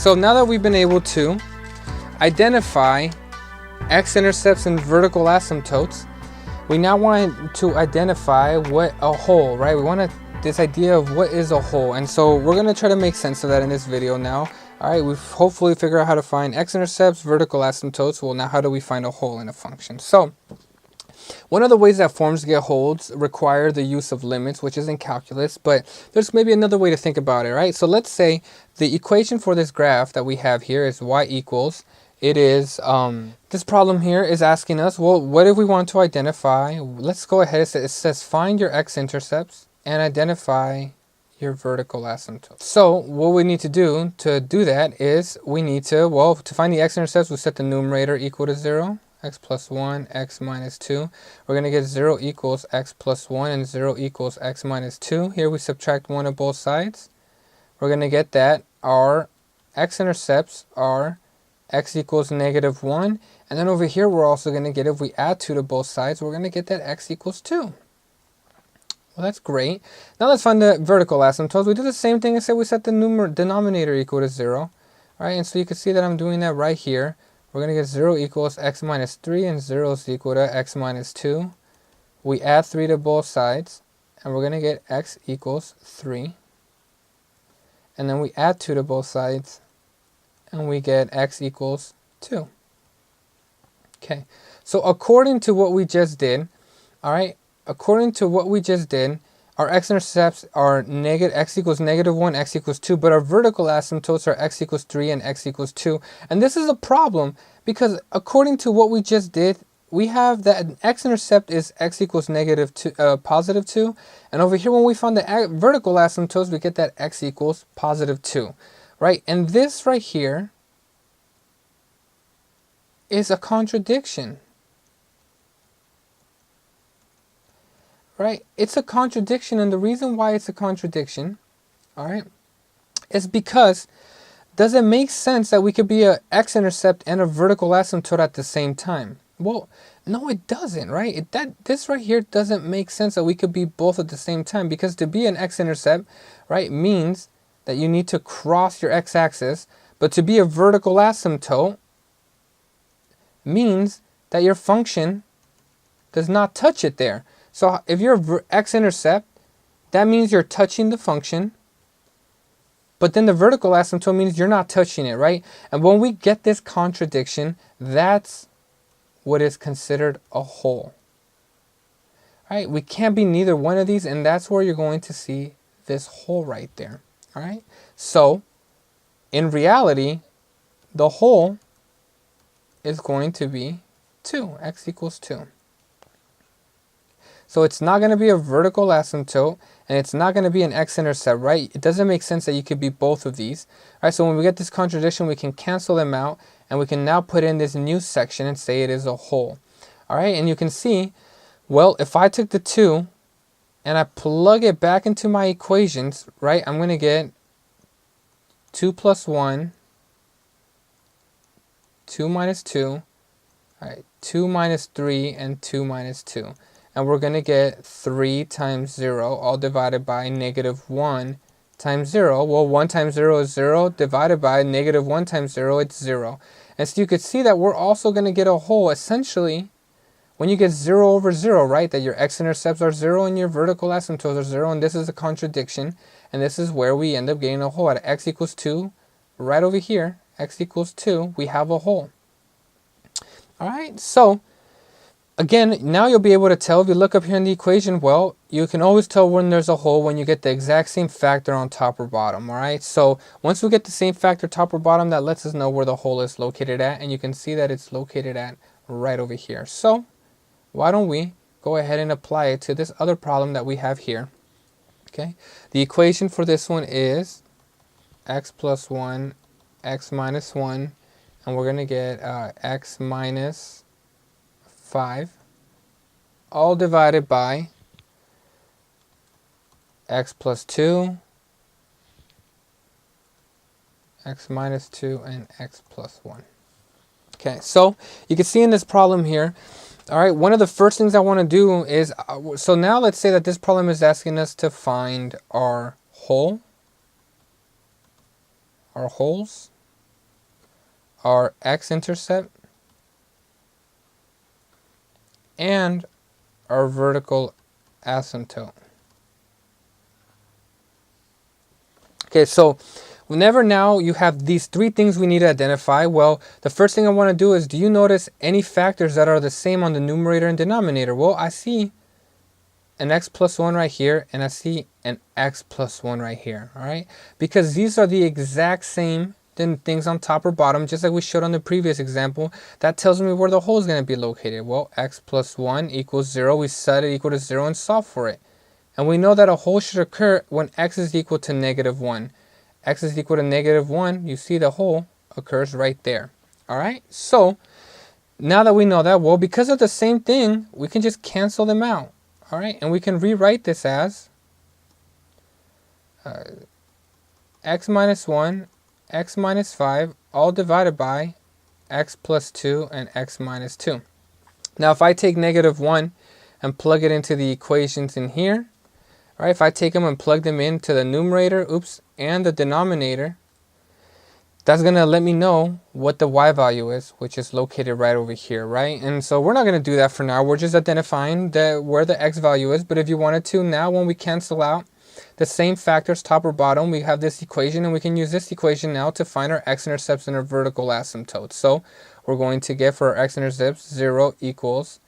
so now that we've been able to identify x-intercepts and vertical asymptotes, we now want to identify what a hole, right? We want this idea of what is a hole, and so we're going to try to make sense of that in this video now. All right, we've hopefully figured out how to find x-intercepts, vertical asymptotes. Well, now how do we find a hole in a function? So one of the ways that forms get holes require the use of limits, which is in calculus, but there's maybe another way to think about it, right? So let's say the equation for this graph that we have here is y equals, it is, this problem here is asking us, well, what if we want to identify, let's go ahead, it says find your x-intercepts and identify your vertical asymptote. So what we need to do that is we need to, well, to find the x-intercepts, we set the numerator equal to 0, x plus 1, x minus 2. We're going to get 0 equals x plus 1 and 0 equals x minus 2. Here we subtract 1 on both sides. We're going to get that our x-intercepts are x equals negative 1. And then over here we're also going to get, if we add 2 to both sides, we're going to get that x equals 2. Well, that's great. Now let's find the vertical asymptotes. We do the same thing and say we set the denominator equal to 0. All right, and so you can see that I'm doing that right here. We're going to get 0 equals x minus 3 and 0 is equal to x minus 2. We add 3 to both sides and we're going to get x equals 3. And then we add 2 to both sides and we get x equals 2. Okay, so according to what we just did, all right, according to what we just did, our x-intercepts are x equals negative 1, x equals 2, but our vertical asymptotes are x equals 3 and x equals 2. And this is a problem because according to what we just did, we have that an x-intercept is x equals positive 2. And over here when we found the vertical asymptotes, we get that x equals positive 2. Right? And this right here is a contradiction. Right? It's a contradiction, and the reason why it's a contradiction, all right, is because does it make sense that we could be a x-intercept and a vertical asymptote at the same time? Well, no, it doesn't, right? This right here doesn't make sense that we could be both at the same time, because to be an x-intercept, right, means that you need to cross your x-axis, but to be a vertical asymptote means that your function does not touch it there. So if you're an x-intercept, that means you're touching the function, but then the vertical asymptote means you're not touching it, right? And when we get this contradiction, that's what is considered a hole. Right? We can't be neither one of these, and that's where you're going to see this hole right there. All right? So in reality, the hole is going to be 2, x equals 2. So it's not going to be a vertical asymptote, and it's not going to be an x-intercept, right? It doesn't make sense that you could be both of these. All right, so when we get this contradiction, we can cancel them out, and we can now put in this new section and say it is a hole. All right, and you can see, well, if I took the 2 and I plug it back into my equations, right, I'm going to get 2 plus 1, 2 minus 2, all right, 2 minus 3, and 2 minus 2. And we're going to get 3 times 0, all divided by negative 1 times 0. Well, 1 times 0 is 0, divided by negative 1 times 0, it's 0. And so you could see that we're also going to get a hole, essentially, when you get 0 over 0, right? That your x-intercepts are 0 and your vertical asymptotes are 0, and this is a contradiction. And this is where we end up getting a hole. At x equals 2, right over here, x equals 2, we have a hole. All right, so again, now you'll be able to tell if you look up here in the equation, well, you can always tell when there's a hole when you get the exact same factor on top or bottom, all right? So once we get the same factor top or bottom, that lets us know where the hole is located at, and you can see that it's located at right over here. So why don't we go ahead and apply it to this other problem that we have here, okay? The equation for this one is x plus 1, x minus 1, and we're going to get x minus 5, all divided by x plus 2, x minus 2, and x plus 1. Okay, so you can see in this problem here, all right, one of the first things I want to do is, so now let's say that this problem is asking us to find our hole, our holes, our x-intercept and our vertical asymptote. Okay, so whenever now you have these three things we need to identify, well, the first thing I want to do is, do you notice any factors that are the same on the numerator and denominator? Well, I see an x plus 1 right here, and I see an x plus 1 right here, all right? Because these are the exact same things on top or bottom, just like we showed on the previous example. That tells me where the hole is going to be located. Well, x plus 1 equals 0. We set it equal to 0 and solve for it. And we know that a hole should occur when x is equal to negative 1. X is equal to negative 1. You see the hole occurs right there. All right? So now that we know that, well, because of the same thing, we can just cancel them out. All right? And we can rewrite this as x minus 1, x minus 5, all divided by x plus 2 and x minus 2. Now, if I take negative 1 and plug it into the equations in here, all right, if I take them and plug them into the numerator, and the denominator, that's going to let me know what the y value is, which is located right over here, right? And so we're not going to do that for now. We're just identifying where the x value is. But if you wanted to, now when we cancel out the same factors, top or bottom, we have this equation, and we can use this equation now to find our x-intercepts and our vertical asymptotes. So we're going to get for our x-intercepts, 0 equals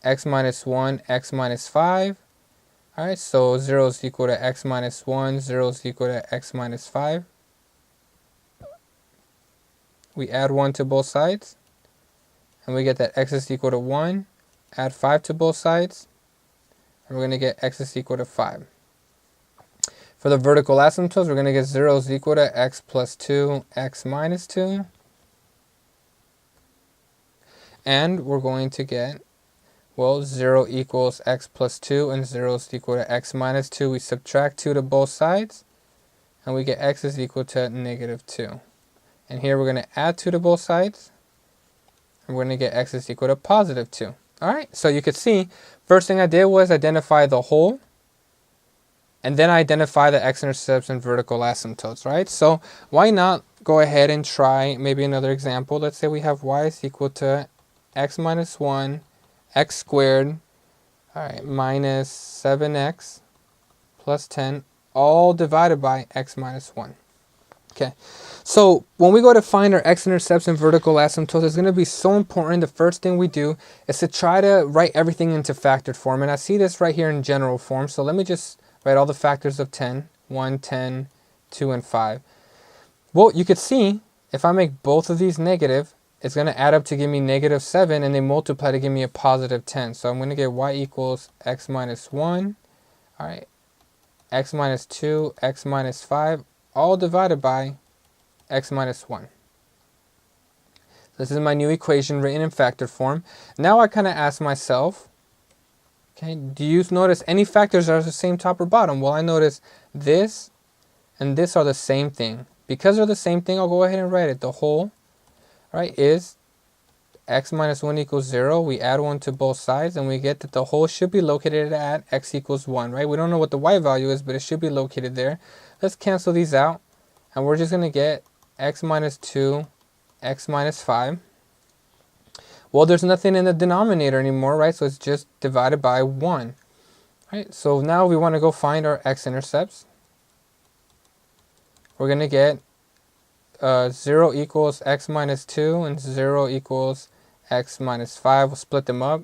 x minus 1, x minus 5. All right, so 0 is equal to x minus 1, 0 is equal to x minus 5. We add 1 to both sides, and we get that x is equal to 1. Add 5 to both sides, and we're going to get x is equal to 5. For the vertical asymptotes, we're going to get 0 is equal to x plus 2, x minus 2. And we're going to get, well, 0 equals x plus 2, and 0 is equal to x minus 2. We subtract 2 to both sides, and we get x is equal to negative 2. And here we're going to add 2 to both sides, and we're going to get x is equal to positive 2. All right, so you could see, first thing I did was identify the hole, and then I identify the x-intercepts and vertical asymptotes, right? So why not go ahead and try maybe another example. Let's say we have y is equal to x minus 1, x squared, all right, minus 7x plus 10, all divided by x minus 1. Okay, so when we go to find our x-intercepts and vertical asymptotes, it's going to be so important. The first thing we do is to try to write everything into factored form. And I see this right here in general form. So let me just write all the factors of 10, 1, 10, 2, and 5. Well, you could see if I make both of these negative, it's going to add up to give me negative 7, and they multiply to give me a positive 10. So I'm going to get y equals x minus 1, all right, x minus 2, x minus 5, all divided by x minus 1. This is my new equation written in factored form. Now I kind of ask myself, okay, do you notice any factors that are the same top or bottom? Well, I notice this and this are the same thing. Because they're the same thing, I'll go ahead and write it. The whole, right, is x minus 1 equals 0. We add 1 to both sides, and we get that the whole should be located at x equals 1, right? We don't know what the y value is, but it should be located there. Let's cancel these out, and we're just going to get x minus 2, x minus 5. Well, there's nothing in the denominator anymore, right? So it's just divided by 1, right? So now we want to go find our x-intercepts. We're going to get 0 equals x minus 2 and 0 equals x minus 5. We'll split them up.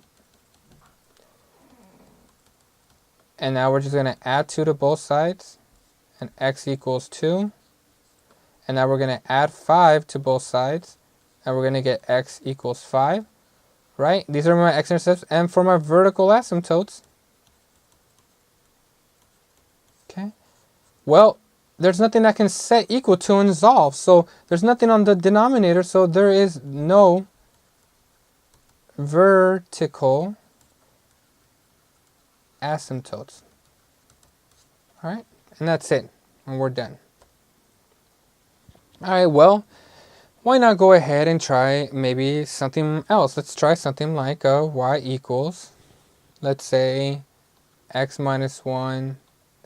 And now we're just going to add 2 to both sides, and x equals 2. And now we're going to add 5 to both sides, and we're going to get x equals 5. Right? These are my x-intercepts. And for my vertical asymptotes, okay, well, there's nothing I can set equal to and solve. So there's nothing on the denominator, so there is no vertical asymptotes. All right, and that's it, and we're done. All right, well, why not go ahead and try maybe something else? Let's try something like y equals, let's say, x minus 1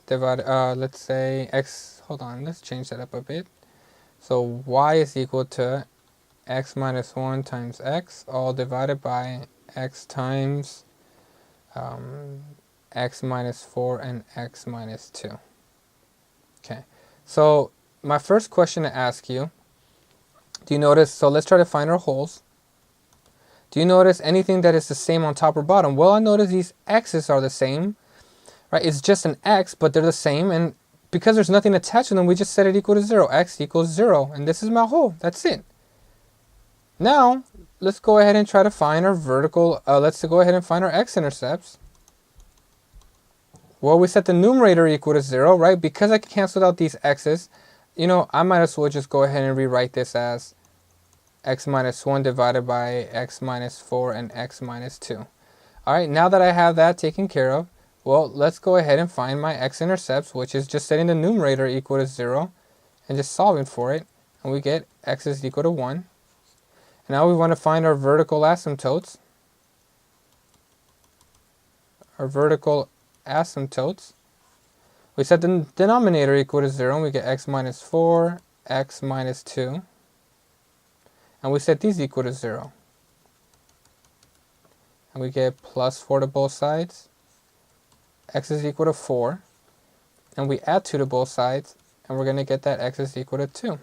divided, let's say x, hold on, let's change that up a bit. So y is equal to x minus 1 times x, all divided by x times x minus 4 and x minus 2. Okay, so my first question to ask you, do you notice, so let's try to find our holes. Do you notice anything that is the same on top or bottom? Well, I notice these x's are the same, right? It's just an x, but they're the same, and because there's nothing attached to them, we just set it equal to 0. X equals 0, and this is my hole. That's it. Now, let's go ahead and try to find our vertical, let's go ahead and find our x-intercepts. Well, we set the numerator equal to 0, right? Because I canceled out these x's, you know, I might as well just go ahead and rewrite this as x minus 1 divided by x minus 4 and x minus 2. Alright, now that I have that taken care of, well, let's go ahead and find my x-intercepts, which is just setting the numerator equal to 0 and just solving for it. And we get x is equal to 1. Now we want to find our vertical asymptotes. Our vertical asymptotes. We set the denominator equal to 0 and we get x minus 4, x minus 2. And we set these equal to 0. And we get plus 4 to both sides. X is equal to 4. And we add 2 to both sides. And we're going to get that x is equal to 2.